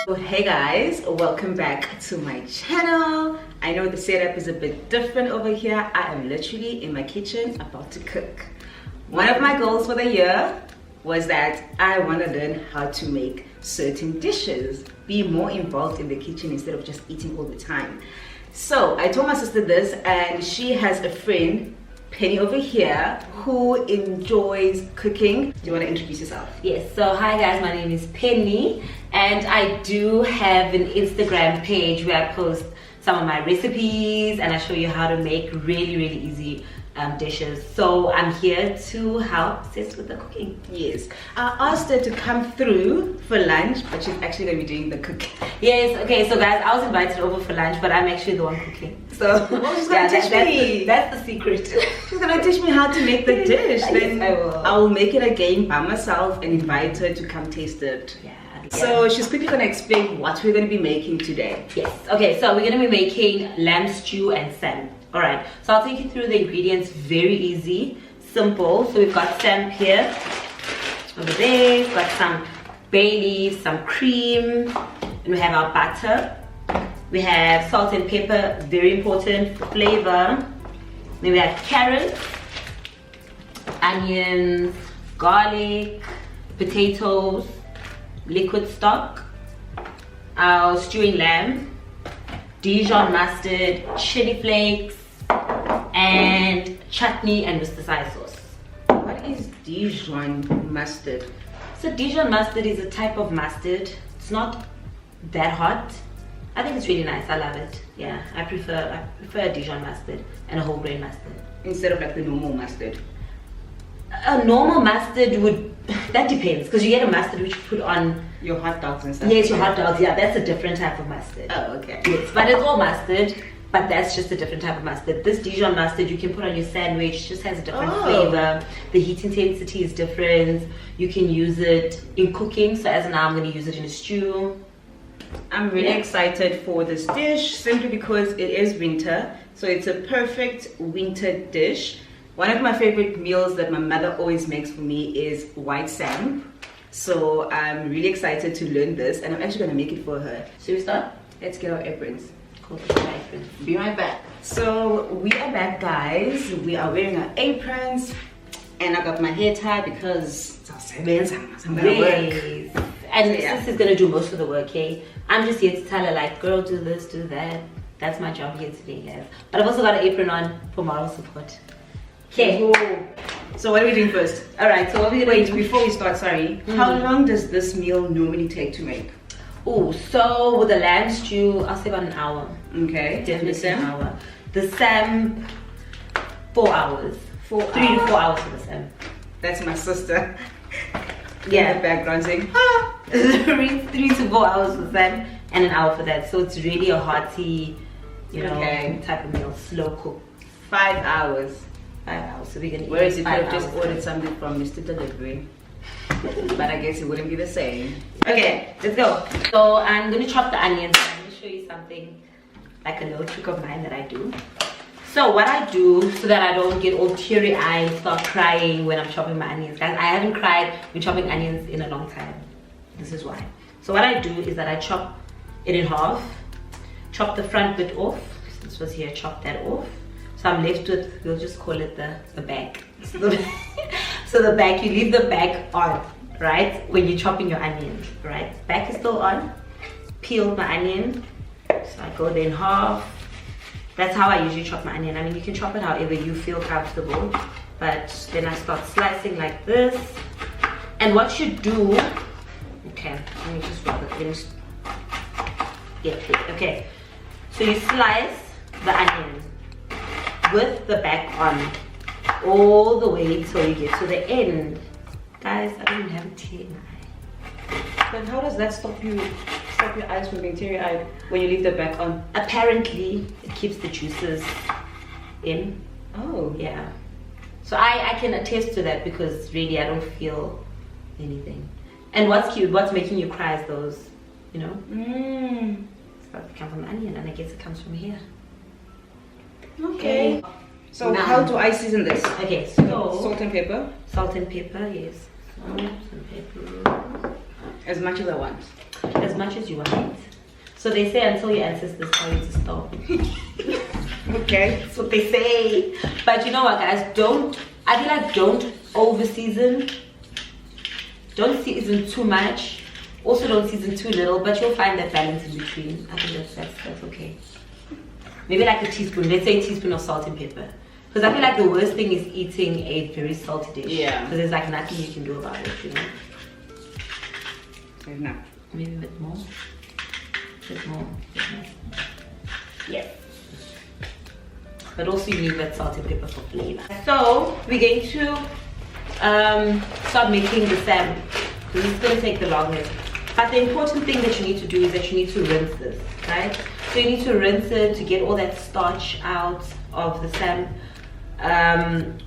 So hey guys, welcome back to my channel. I know the setup is a bit different over here. I am literally in my kitchen about to cook. One of my goals for the year was that I want to learn how to make certain dishes, be more involved in the kitchen instead of just eating all the time. So I told my sister this, and she has a friend, Penny, over here, who enjoys cooking. Do you want to introduce yourself? Yes, so hi guys, my name is Penny, and I do have an Instagram page where I post some of my recipes and I show you how to make really easy dishes. So I'm here to help Sis with the cooking. Yes, I asked her to come through for lunch, but she's actually going to be doing the cooking. Yes, okay, so guys, I was invited over for lunch, but I'm actually the one cooking. So she's going to teach me. That's the secret. She's going to teach me how to make the dish. Then Yes, I will. make it again by myself and invite her to come taste it. Yeah. So she's quickly going to explain what we're going to be making today. Yes, okay, so we're going to be making lamb stew and Samp. Alright, so I'll take you through the ingredients. Very easy, simple. So we've got Samp here, over there. We've got some bay leaves, some cream, and we have our butter. We have salt and pepper, very important for flavor. Then we have carrots, onions, garlic, potatoes, liquid stock, our stewing lamb, Dijon mustard, chili flakes, and chutney and Worcestershire sauce. What is Dijon mustard? So Dijon mustard is a type of mustard. It's not that hot. I think it's really nice. I love it. Yeah, I prefer Dijon mustard and a whole grain mustard Instead of like the normal mustard. A normal mustard would, that depends, because you get a mustard which you put on Your hot dogs and stuff. yes, your hot dogs. Yeah, that's a different type of mustard. Oh, okay. Yes, but it's all mustard, but that's just a different type of mustard. This Dijon mustard you can put on your sandwich, just has a different flavor. The heat intensity is different. You can use it in cooking. So as of now, I'm going to use it in a stew. I'm really excited for this dish simply because it is winter. So it's a perfect winter dish. One of my favorite meals that my mother always makes for me is white samp. So I'm really excited to learn this, and I'm actually going to make it for her. Should we start? Let's get our aprons. Cool. Be right back. So we are back, guys. We are wearing our aprons, and I got my hair tied because I'm gonna work. Yes. And Sis is gonna do most of the work, okay? I'm just here to tell her, like, girl, do this, do that. That's my job here today, guys. But I've also got an apron on for moral support. Okay. So what are we doing first? All right. So what are we gonna do? Before we start, sorry. How long does this meal normally take to make? Oh, so with the lamb stew, I'll say about an hour. Okay. Definitely an hour. The Samp, 4 hours. 3 to 4 hours for the Samp. That's my sister. Yeah. In the background saying, 3 to 4 hours for Samp and an hour for that. So it's really a hearty, you know, type of meal. Slow cook. 5 hours. 5 hours. So we're gonna eat. Whereas you could 5 have just hours. ordered something from Mr. Delivery. But I guess it wouldn't be the same. Okay, let's go. So I'm gonna chop the onions. I'm gonna show you something, like a little trick of mine that I do. So what I do, so that I don't get all teary-eyed, start crying when I'm chopping my onions. Guys, I haven't cried when chopping onions in a long time. This is why. So what I do is that I chop it in half, chop the front bit off. This was here, chop that off. So I'm left with, we'll just call it the back. So the back, you leave the back on, right? When you're chopping your onions, right? Back is still on. Peel my onion. So I go there in half. That's how I usually chop my onion. I mean, you can chop it however you feel comfortable. But then I start slicing like this. And what you do, okay, let me just finish. Yeah, okay. So you slice the onion with the back on all the way till you get to the end. Guys, I don't even have a tear in my eye. But how does that stop your eyes from being teary-eyed when you leave the back on? Apparently, it keeps the juices in. Oh. Yeah. So I can attest to that because really I don't feel anything. And what's cute, what's making you cry is those, you know? It's supposed to come from the onion, and I guess it comes from here. Okay. So Now, how do I season this? Okay, so Salt and pepper. salt and pepper, yes. Salt and pepper. As much as I want. As much as you want. So they say until your ancestors tell you to stop. Okay. That's what they say. But you know what, guys? I feel like don't over season. Don't season too much. Also don't season too little, but you'll find that balance in between. I think that's okay. Maybe like a teaspoon. Let's say a teaspoon of salt and pepper. Because I feel like the worst thing is eating a very salty dish. Yeah. Because there's like nothing you can do about it, you know. Enough. Maybe a bit more. A bit more. Yes. But also you need that salt and pepper for flavor. So we're going to start making the samp. This is going to take the longest. But the important thing that you need to do is that you need to rinse this, right? So you need to rinse it to get all that starch out of the samp.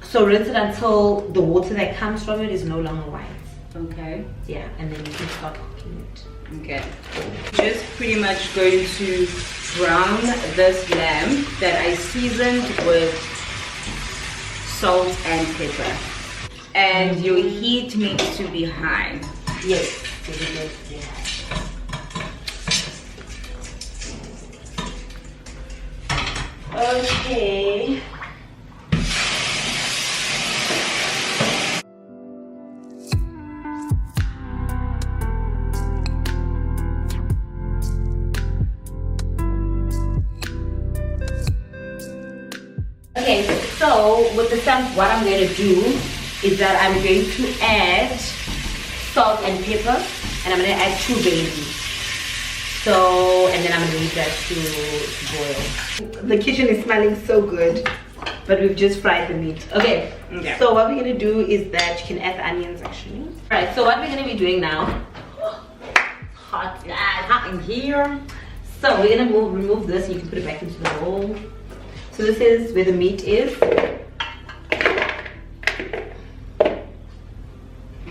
So rinse it until the water that comes from it is no longer white. Okay. Yeah, and then you can start cooking it. Okay. Just pretty much going to brown this lamb that I seasoned with salt and pepper. And your heat needs to be high. Yes. Okay. Okay, so with the samp, what I'm going to do is that I'm going to add salt and pepper, and I'm going to add 2 babies. So, and then I'm going to leave that to boil. The kitchen is smelling so good, but we've just fried the meat. Okay, so what we're going to do is that you can add the onions actually. Right, so what we're going to be doing now, hot, hot in here. So we're going to remove this, and you can put it back into the bowl. So this is where the meat is.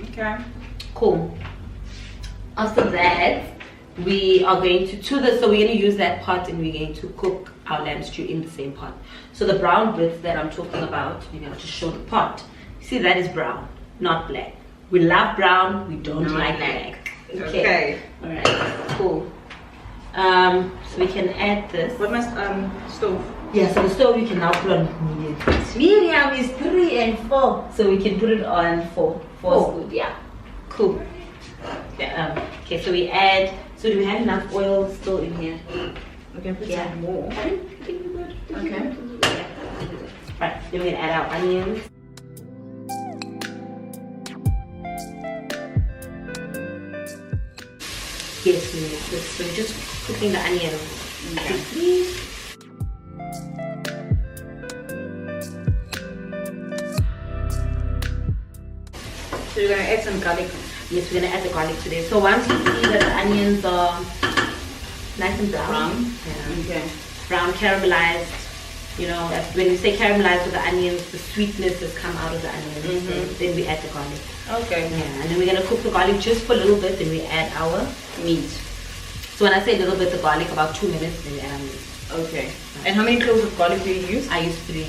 Okay. Cool. After that, we are going to this. So we're going to use that pot, and we're going to cook our lamb stew in the same pot. So the brown bits that I'm talking about, maybe I'll just show the pot. See, that is brown, not black. We love brown, we don't like black. Okay. All right. Cool. So we can add this. What must stove? Yeah, so the stove you can now put on medium. Medium is 3 and 4, so we can put it on 4. 4 is good, yeah. Cool. Yeah, okay, so we add. So do we have enough oil still in here? We can put some more. I think we're good. Okay. Yeah. Right, then we're gonna add our onions. Yes, we need this. So we're just cooking the onions. Okay. So you're gonna add some garlic. Yes, we're gonna add the garlic to this. So once you see that the onions are nice and brown, yeah. Okay. Brown, caramelized. You know, when we say caramelized with the onions, the sweetness has come out of the onions. Then we add the garlic. Okay. Yeah, and then we're gonna cook the garlic just for a little bit. Then we add our meat. So when I say a little bit, the garlic about 2 minutes. Then we add our meat. Okay. And how many cloves of garlic do you use? I use 3.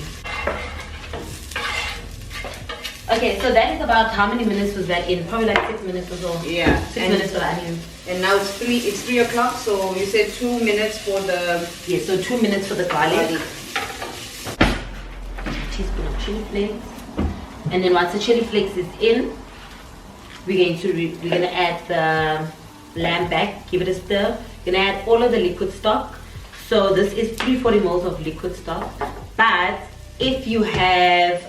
Okay, so that is about how many minutes was that in? Probably like 6 minutes or so. Yeah. 6 minutes for the onions. And now it's 3 o'clock, so you said 2 minutes for the Yeah, so 2 minutes for the garlic. Teaspoon of chili flakes. And then once the chili flakes is in, we're gonna add the lamb back, give it a stir. We're gonna add all of the liquid stock. So this is 340 ml of liquid stock. But if you have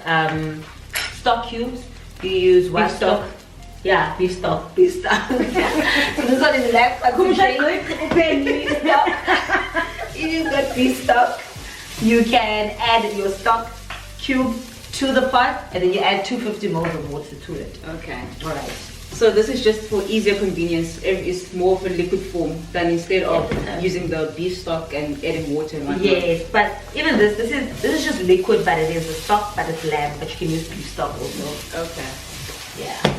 stock cubes, you use white stock. Yeah, beef stock. So this one is lamb. If you've got beef stock, you can add your stock cube to the pot, and then you add 250 ml of water to it. Okay. Alright. So this is just for easier convenience. It's more of a liquid form than instead of using the beef stock and adding water and whatnot. Yes, but even this is just liquid, but it is the stock, but it's lamb, but you can use beef stock also. Okay. Yeah.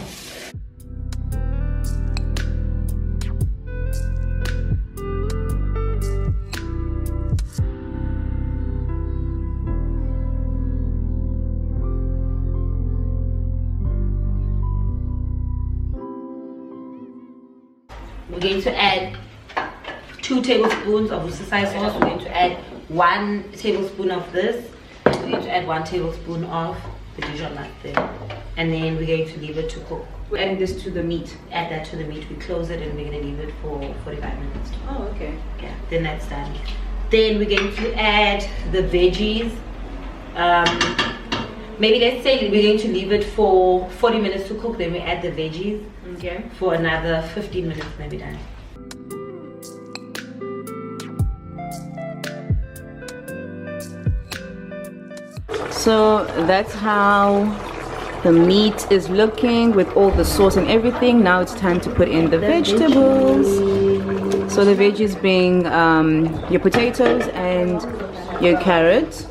going to add 2 tablespoons of Worcestershire sauce. We're going to add 1 tablespoon of this. We're going to add 1 tablespoon of the Dijon mustard, and then we're going to leave it to cook. We're adding this to the meat. Add that to the meat. We close it and we're going to leave it for 45 minutes. Oh, okay. Yeah, then that's done. Then we're going to add the veggies. Maybe let's say we're going to leave it for 40 minutes to cook. Then we add the veggies. Okay. For another 15 minutes, maybe done. So that's how the meat is looking with all the sauce and everything. Now it's time to put in the vegetables. So the veggies being your potatoes and your carrots.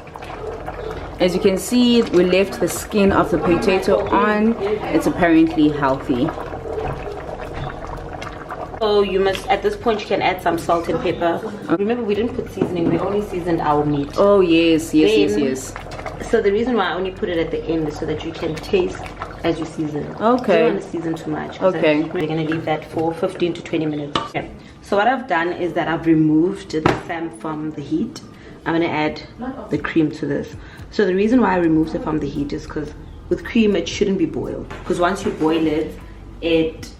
As you can see, we left the skin of the potato on. It's apparently healthy. So you must, at this point, you can add some salt and pepper. Remember, we didn't put seasoning. We only seasoned our meat. Oh yes, yes, Then, yes. So the reason why I only put it at the end is so that you can taste as you season. Okay. You don't want to season too much. Okay. We're going to leave that for 15 to 20 minutes. Okay. So what I've done is that I've removed the Samp from the heat. I'm going to add the cream to this. So the reason why I removed it from the heat is because with cream it shouldn't be boiled. Because once you boil it, it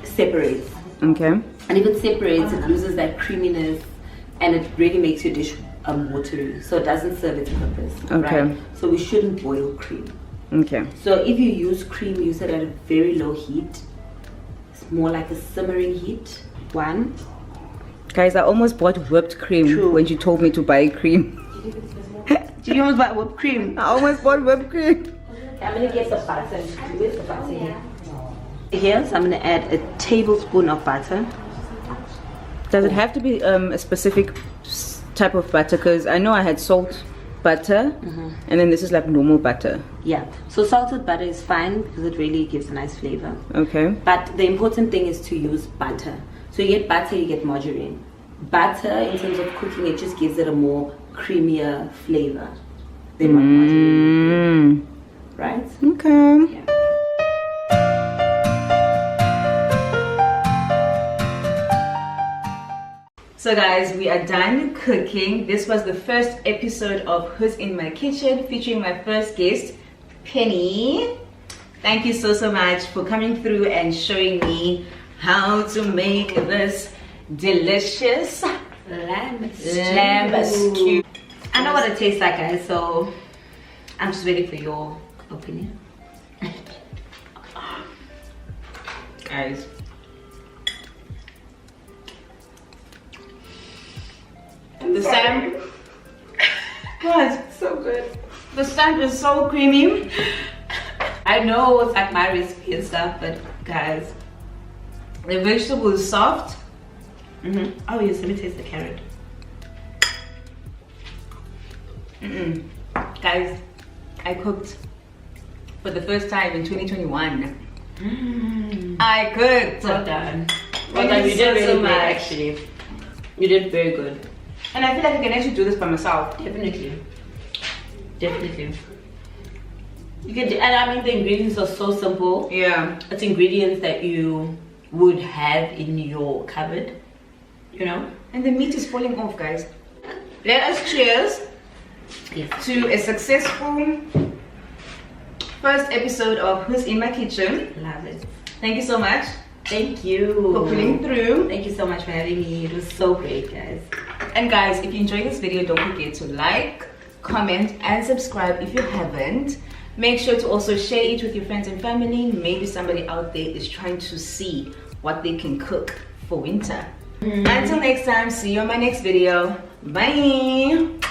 separates. Okay. And if it separates, it loses that creaminess and it really makes your dish watery. So it doesn't serve its purpose. Okay. Right? So we shouldn't boil cream. Okay. So if you use cream, use it at a very low heat. It's more like a simmering heat. 1. Guys, I almost bought whipped cream. True. When you told me to buy cream. Did you almost buy whipped cream? I almost bought whipped cream. I'm going to get the butter. Where's the butter here? Here, so I'm going to add a tablespoon of butter. Does it have to be a specific type of butter? Because I know I had salt butter, and then this is like normal butter. Yeah, so salted butter is fine because it really gives a nice flavor. Okay. But the important thing is to use butter. So you get butter, you get margarine. Butter, in terms of cooking, it just gives it a more creamier flavor than what margarine. Right? Okay. Yeah. So guys, we are done cooking. This was the first episode of Who's in My Kitchen, featuring my first guest, Penny. Thank you so much for coming through and showing me how to make this delicious Lamb stew. I know what it tastes like, guys, so I'm just waiting for your opinion. Guys, the Samp, guys, So good. the Samp is so creamy. I know it's like my recipe and stuff, but guys, The vegetable is soft. Oh yes, let me taste the carrot. Guys, I cooked for the first time in 2021. I cooked. Well done. Well Well done, done. You did so really much. good, actually. You did very good. And I feel like I can actually do this by myself. Definitely. Definitely. You can, and I mean the ingredients are so simple. Yeah. It's ingredients that you would have in your cupboard, you know. And the meat is falling off, guys. Let us cheers to a successful first episode of Who's in My Kitchen. Love it. Thank you so much Thank you for pulling through. Thank you so much for having me. It was so great, guys. And guys, if you enjoyed this video, don't forget to like, comment, and subscribe if you haven't. Make sure to also share it with your friends and family. Maybe somebody out there is trying to see what they can cook for winter. Until next time, see you on my next video. Bye.